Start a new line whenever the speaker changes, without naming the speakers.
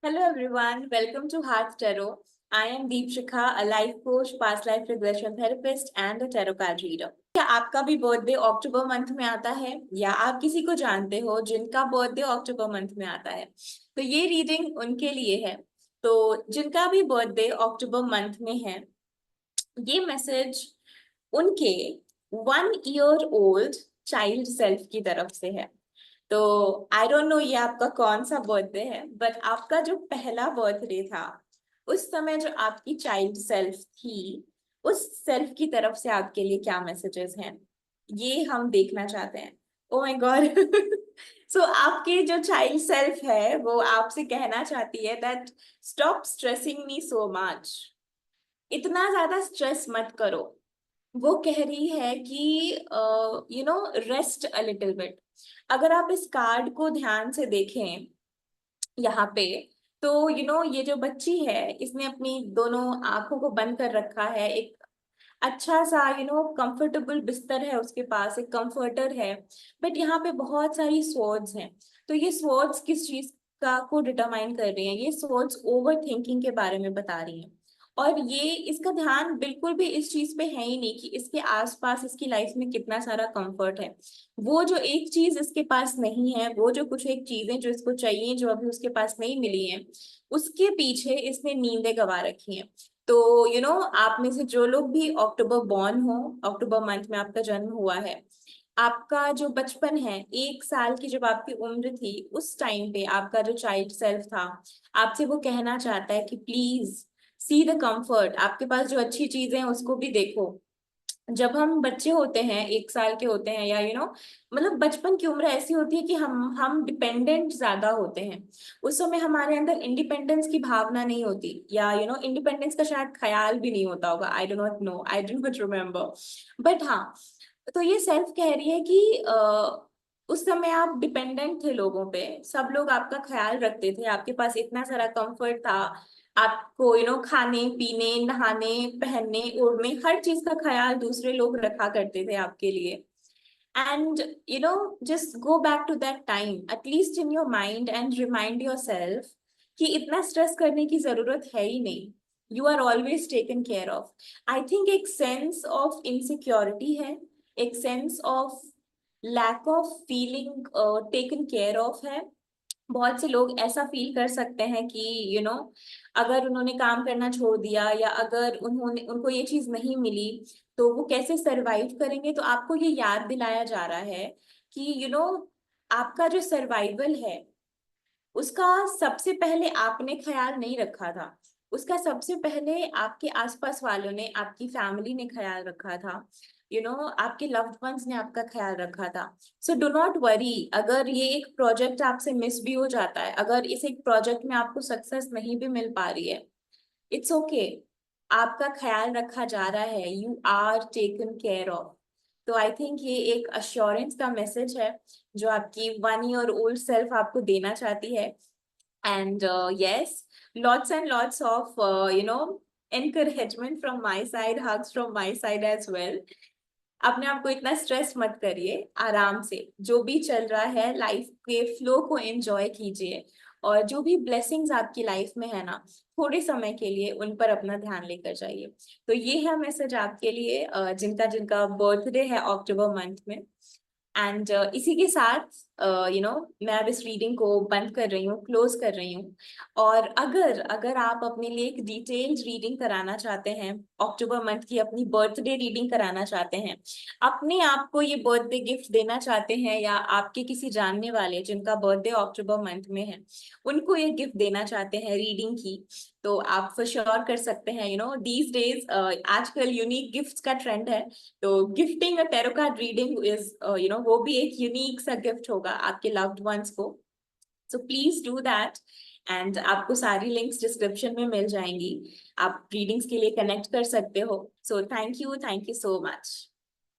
Hello everyone, welcome to Hearth Tarot. I am Deep Shikha, a life coach, past life regression therapist and a tarot card reader. क्या आपका भी birthday अक्टूबर month में आता है या आप किसी को जानते हो जिनका बर्थडे अक्टूबर मंथ में आता है? तो ये रीडिंग उनके लिए है। तो जिनका भी बर्थडे अक्टूबर मंथ में है, ये मैसेज उनके 1 ईयर ओल्ड चाइल्ड सेल्फ की तरफ से है। तो आई डोंट नो ये आपका कौन सा बर्थडे है, बट आपका जो पहला बर्थडे था उस समय जो आपकी चाइल्ड सेल्फ थी, उस सेल्फ की तरफ से आपके लिए क्या मैसेजेस हैं, ये हम देखना चाहते हैं। Oh my God. सो आपके जो चाइल्ड सेल्फ है वो आपसे कहना चाहती है that stop stressing me so much. इतना ज्यादा स्ट्रेस मत करो। वो कह रही है कि रेस्ट अ लिटिल बिट। अगर आप इस कार्ड को ध्यान से देखें यहाँ पे, तो ये जो बच्ची है इसने अपनी दोनों आंखों को बंद कर रखा है। एक अच्छा सा कंफर्टेबल बिस्तर है उसके पास, एक कंफर्टर है। बट यहाँ पे बहुत सारी स्वॉर्ड्स हैं। तो ये स्वॉर्ड्स किस चीज का को डिटरमाइन कर रही हैं? ये स्वॉर्ड्स ओवर थिंकिंग के बारे में बता रही हैं। और ये इसका ध्यान बिल्कुल भी इस चीज पे है ही नहीं कि इसके आसपास इसकी लाइफ में कितना सारा कंफर्ट है। वो जो एक चीज इसके पास नहीं है, वो जो कुछ एक चीजें जो इसको चाहिए जो अभी उसके पास नहीं मिली है, उसके पीछे इसने नींदें गवा रखी हैं। तो आप में से जो लोग भी अक्टूबर बॉर्न हो, अक्टूबर मंथ में आपका जन्म हुआ है, आपका जो बचपन है, 1 साल की जब आपकी उम्र थी, उस टाइम पे आपका जो चाइल्ड सेल्फ था आपसे वो कहना चाहता है कि प्लीज सी द कंफर्ट। आपके पास जो अच्छी चीजें हैं उसको भी देखो। जब हम बच्चे होते हैं, 1 साल के होते हैं, या मतलब बचपन की उम्र ऐसी होती है कि हम डिपेंडेंट ज्यादा होते हैं। उस समय हमारे अंदर इंडिपेंडेंस की भावना नहीं होती, या इंडिपेंडेंस का शायद ख्याल भी नहीं होता होगा। I do not know, I do not remember. But हाँ, तो ये सेल्फ कह रही है कि उस समय आप डिपेंडेंट थे लोगों पे, सब लोग आपका ख्याल रखते थे, आपके पास इतना सारा कंफर्ट था। आपको खाने पीने, नहाने, पहनने, ओढ़ने, हर चीज का ख्याल दूसरे लोग रखा करते थे आपके लिए। And just go back to that time at least in your mind and remind yourself कि इतना स्ट्रेस करने की जरूरत है ही नहीं। You are always taken care of. I think एक सेंस ऑफ इनसिक्योरिटी है, एक sense of lack of feeling taken care of है। बहुत से लोग ऐसा फील कर सकते हैं कि अगर उन्होंने काम करना छोड़ दिया, या अगर उन्होंने उनको ये चीज नहीं मिली, तो वो कैसे सरवाइव करेंगे। तो आपको ये याद दिलाया जा रहा है कि आपका जो सर्वाइवल है उसका सबसे पहले आपने ख्याल नहीं रखा था। उसका सबसे पहले आपके आसपास वालों ने, आपकी फैमिली ने ख्याल रखा था। आपके लव्ड वंस ने आपका ख्याल रखा था। सो डू नॉट वरी अगर ये एक प्रोजेक्ट आपसे मिस भी हो जाता है, अगर इस एक प्रोजेक्ट में आपको सक्सेस नहीं भी मिल पा रही है, इट्स ओके। आपका ख्याल रखा जा रहा है, you are taken care of. तो आई थिंक ये एक अश्योरेंस का मैसेज है जो आपकी 1 ईयर ओल्ड सेल्फ आपको देना चाहती है। And yes, lots and lots of encouragement from my side, hugs from my side as well। अपने आप को इतना स्ट्रेस मत करिए, आराम से जो भी चल रहा है लाइफ के फ्लो को एंजॉय कीजिए। और जो भी ब्लेसिंग्स आपकी लाइफ में है ना, थोड़े समय के लिए उन पर अपना ध्यान लेकर जाइए। तो ये है मैसेज आपके लिए जिनका जिनका बर्थडे है अक्टूबर मंथ में। एंड इसी के साथ मैं अब इस रीडिंग को बंद कर रही हूँ, क्लोज कर रही हूँ। और अगर अगर आप अपने लिए एक डिटेल्ड रीडिंग कराना चाहते हैं, अक्टूबर मंथ की अपनी बर्थडे रीडिंग कराना चाहते हैं, अपने आप को ये बर्थडे गिफ्ट देना चाहते हैं, या आपके किसी जानने वाले जिनका बर्थडे अक्टूबर मंथ में है उनको ये गिफ्ट देना चाहते हैं रीडिंग की, तो आप फॉर श्योर कर सकते हैं। दीज डेज आजकल यूनिक गिफ्ट्स का ट्रेंड है। तो gifting a tarot card reading is वो भी एक यूनिक सा गिफ्ट होगा आपके लव्ड वंस को। So please do that. And आपको सारी लिंक्स डिस्क्रिप्शन में मिल जाएंगी, आप रीडिंग्स के लिए कनेक्ट कर सकते हो। So thank you so much.